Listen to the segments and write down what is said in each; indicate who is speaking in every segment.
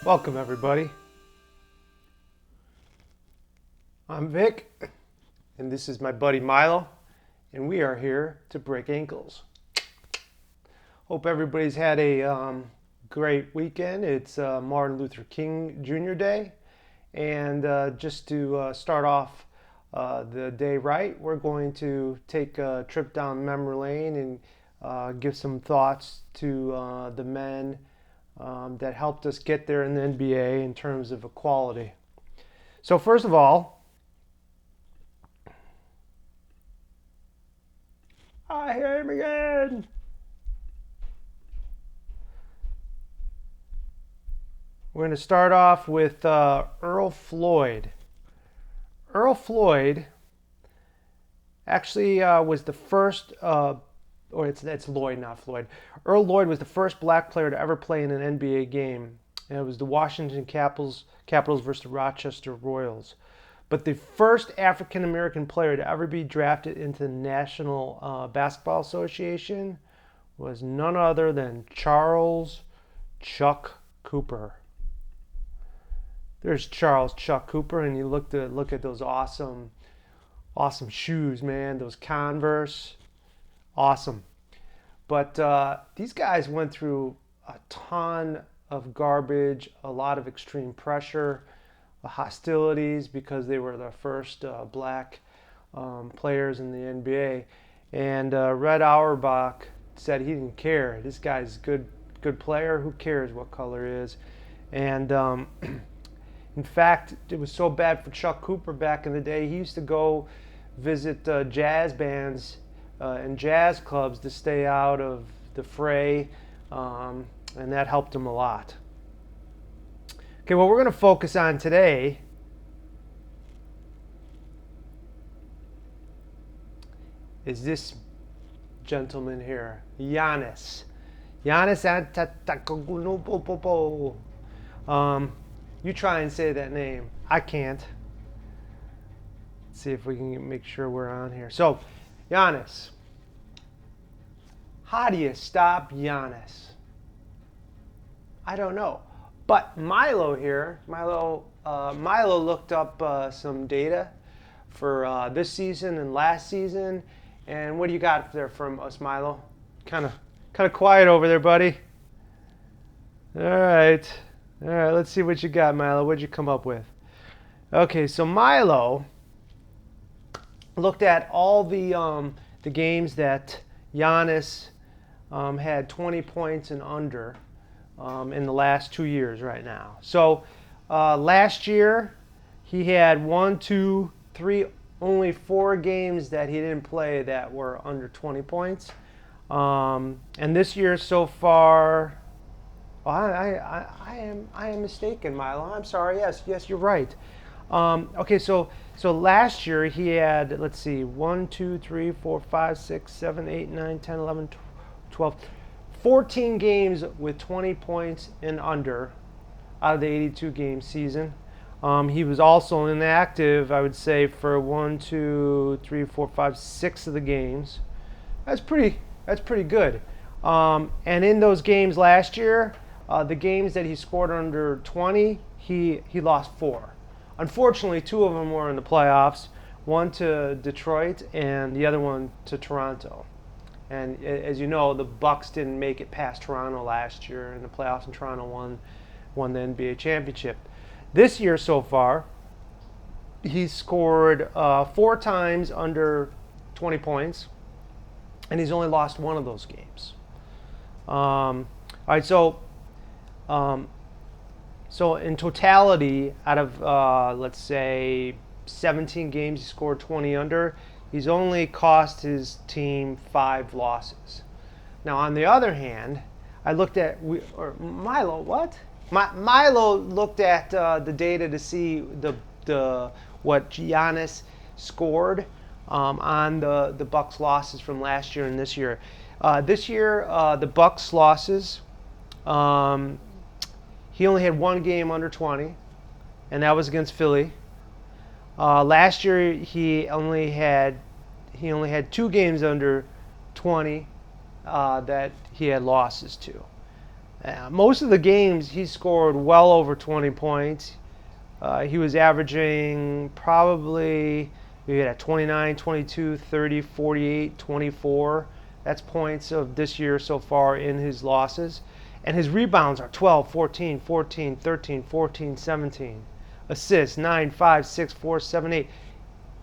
Speaker 1: Welcome everybody. I'm Vic, and this is my buddy Milo, and we are here to break ankles. Hope everybody's had a great weekend. It's Martin Luther King Jr. Day, and just to start off the day right, we're going to take a trip down memory lane and give some thoughts to the men that helped us get there in the NBA in terms of equality. So first of all, I hear him again. We're going to start off with Earl Floyd. Earl Floyd actually was the first, or it's Lloyd, not Floyd. Earl Lloyd was the first black player to ever play in an NBA game. And it was the Washington Capitals versus the Rochester Royals. But the first African-American player to ever be drafted into the National Basketball Association was none other than Charles Chuck Cooper. There's Charles Chuck Cooper, and you look at those awesome shoes, man. Those Converse, awesome. But these guys went through a ton of garbage, a lot of extreme pressure, hostilities, because they were the first black players in the NBA. And Red Auerbach said he didn't care. This guy's a good player. Who cares what color he is? And in fact, it was so bad for Chuck Cooper back in the day. He used to go visit jazz bands and jazz clubs to stay out of the fray, and that helped him a lot. Okay, what we're going to focus on today is this gentleman here, Giannis. Giannis Antetokounmpo. You try and say that name. I can't. Let's see if we can make sure we're on here. So, Giannis. How do you stop Giannis? I don't know. But Milo here, Milo looked up some data for this season and last season. And what do you got there from us, Milo? Kind of quiet over there, buddy. All right, let's see what you got, Milo. What'd you come up with? Okay, so Milo looked at all the games that Giannis had 20 points and under in the last 2 years right now. So last year he had 1, 2, 3, only 4 games that he didn't play that were under 20 points. And this year so far, I am mistaken, Milo. I'm sorry. Yes, you're right. Okay, so last year he had, let's see, 1, 2, 3, 4, 5, 6, 7, 8, 9, 10, 11, 12, 14 games with 20 points and under out of the 82 game season. He was also inactive, I would say, for 1, 2, 3, 4, 5, 6 of the games. That's pretty good. And in those games last year, the games that he scored under 20, he lost 4. Unfortunately, 2 of them were in the playoffs. One to Detroit and the other one to Toronto. And as you know, the Bucks didn't make it past Toronto last year in the playoffs, and Toronto won the NBA championship. This year so far, he's scored 4 times under 20 points, and he's only lost 1 of those games. All right, so in totality, out of let's say 17 games, he scored 20 under. He's only cost his team 5 losses. Now, on the other hand, I looked at Milo. What? Milo looked at the data to see what Giannis scored on the Bucks losses from last year and this year. This year, the Bucks losses, he only had 1 game under 20, and that was against Philly. Last year, he only had 2 games under 20 that he had losses to. Most of the games he scored well over 20 points. He was averaging probably we had 29, 22, 30, 48, 24. That's points of this year so far in his losses. And his rebounds are 12, 14, 14, 13, 14, 17. Assists 9, 5, 6, 4, 7,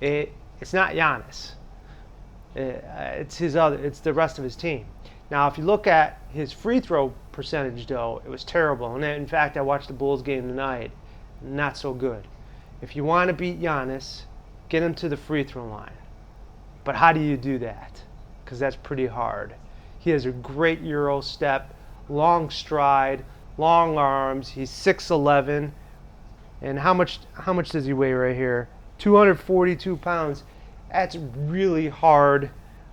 Speaker 1: 8. It's not Giannis. It's the rest of his team. Now, if you look at his free throw percentage, though, it was terrible. And in fact, I watched the Bulls game tonight. Not so good. If you want to beat Giannis, get him to the free throw line. But how do you do that? Because that's pretty hard. He has a great Euro step, long stride, long arms. He's 6'11". And how much does he weigh right here? 242 pounds. That's really hard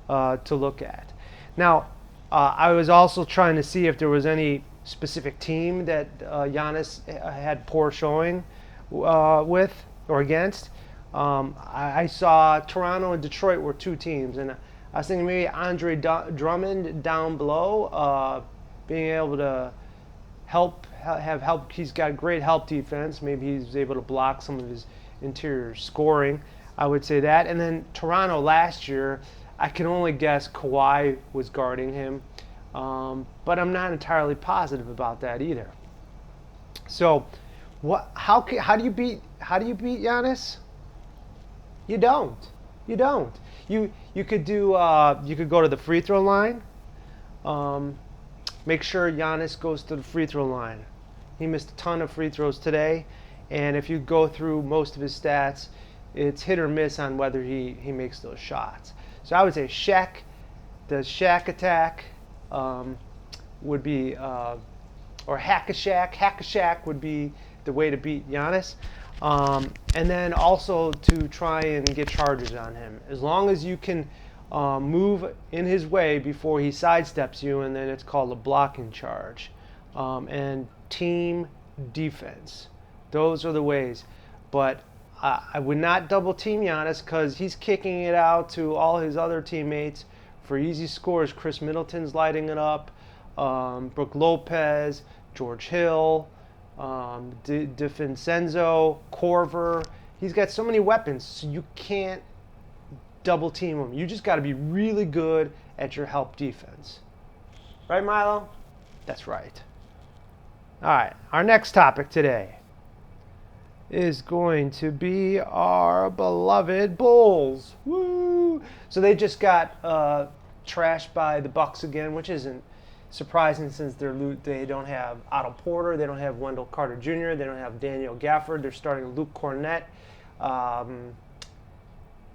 Speaker 1: to look at. Now, I was also trying to see if there was any specific team that Giannis had poor showing with or against. I saw Toronto and Detroit were two teams, and I was thinking maybe Andre Drummond down below, being able to have help. He's got great help defense. Maybe he's able to block some of his interior scoring. I would say that. And then Toronto last year, I can only guess Kawhi was guarding him. But I'm not entirely positive about that either. So, how do you beat Giannis? You don't. You don't. You could go to the free throw line. Make sure Giannis goes to the free throw line. He missed a ton of free throws today, and if you go through most of his stats, it's hit or miss on whether he makes those shots. So I would say the Shaq attack. Would be, or hack-a-Shaq would be the way to beat Giannis. And then also to try and get charges on him. As long as you can move in his way before he sidesteps you, and then it's called a blocking charge. And team defense. Those are the ways. But I would not double team Giannis because he's kicking it out to all his other teammates for easy scores. Chris Middleton's lighting it up. Brook Lopez, George Hill, DiVincenzo, Korver. He's got so many weapons, so you can't double team him. You just got to be really good at your help defense. Right, Milo? That's right. All right, our next topic today is going to be our beloved Bulls. Woo! So they just got trashed by the Bucks again, which isn't surprising since they don't have Otto Porter, they don't have Wendell Carter Jr., they don't have Daniel Gafford. They're starting Luke Cornett,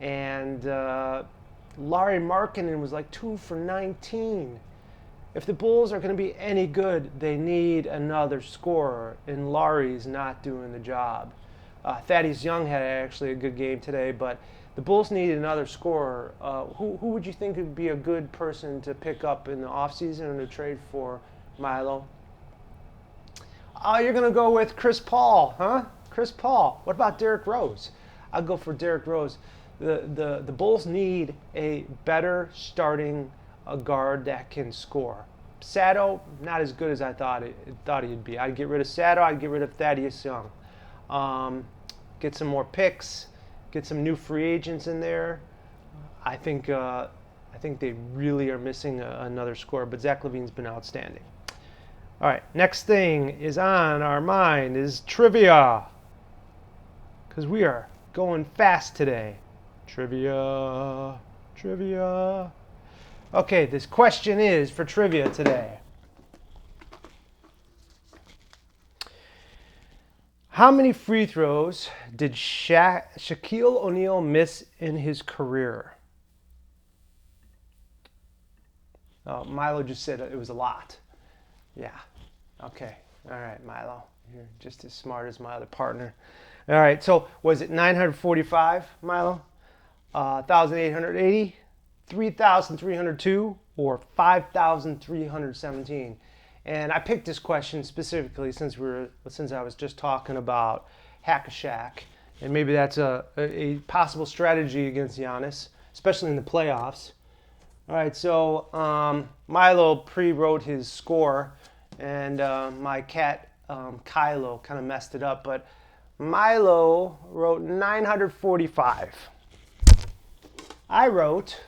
Speaker 1: and Larry Markkinen was like 2 for 19. If the Bulls are going to be any good, they need another scorer, and Larry's not doing the job. Thaddeus Young had actually a good game today, but the Bulls need another scorer. Who would you think would be a good person to pick up in the offseason and to trade for, Milo? Oh, you're going to go with Chris Paul, huh? Chris Paul. What about Derrick Rose? I'll go for Derrick Rose. The Bulls need a better starting guard that can score. Sato, not as good as I thought he'd be. I'd get rid of Sato. I'd get rid of Thaddeus Young. Get some more picks. Get some new free agents in there. I think they really are missing another scorer, but Zach LaVine's been outstanding. All right, next thing is on our mind is trivia, because we are going fast today. Trivia. Okay, this question is for trivia today. How many free throws did Shaquille O'Neal miss in his career? Milo just said it was a lot. Yeah. Okay. All right, Milo. You're just as smart as my other partner. All right. So was it 945, Milo? 1,880, 3,302, or 5,317? And I picked this question specifically since I was just talking about hack-a-Shaq, and maybe that's a possible strategy against Giannis, especially in the playoffs. All right, so Milo pre-wrote his score, and my cat Kylo kind of messed it up, but Milo wrote 945. I wrote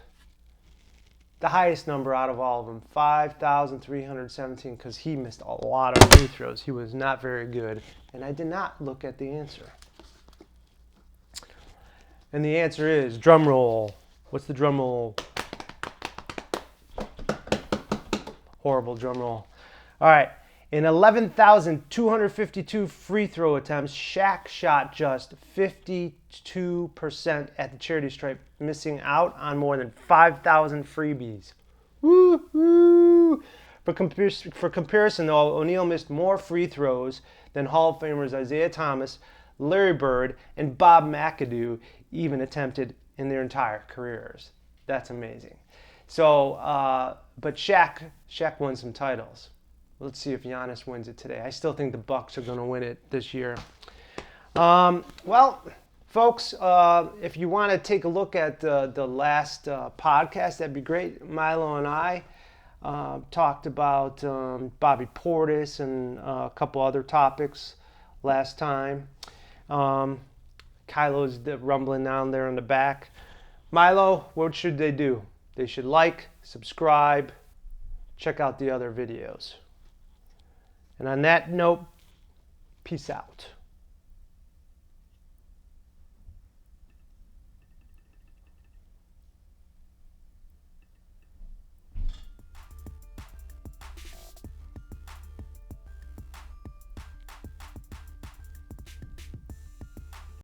Speaker 1: the highest number out of all of them, 5,317, because he missed a lot of free throws. He was not very good, and I did not look at the answer. And the answer is, drum roll. What's the drum roll? Horrible drum roll. All right. In 11,252 free throw attempts, Shaq shot just 52% at the charity stripe, missing out on more than 5,000 freebies. Woo-hoo! For comparison, though, O'Neal missed more free throws than Hall of Famers Isaiah Thomas, Larry Bird, and Bob McAdoo even attempted in their entire careers. That's amazing. So, but Shaq won some titles. Let's see if Giannis wins it today. I still think the Bucks are going to win it this year. Well, folks, if you want to take a look at the last podcast, that'd be great. Milo and I talked about Bobby Portis and a couple other topics last time. Kylo's rumbling down there in the back. Milo, what should they do? They should like, subscribe, check out the other videos. And on that note, peace out.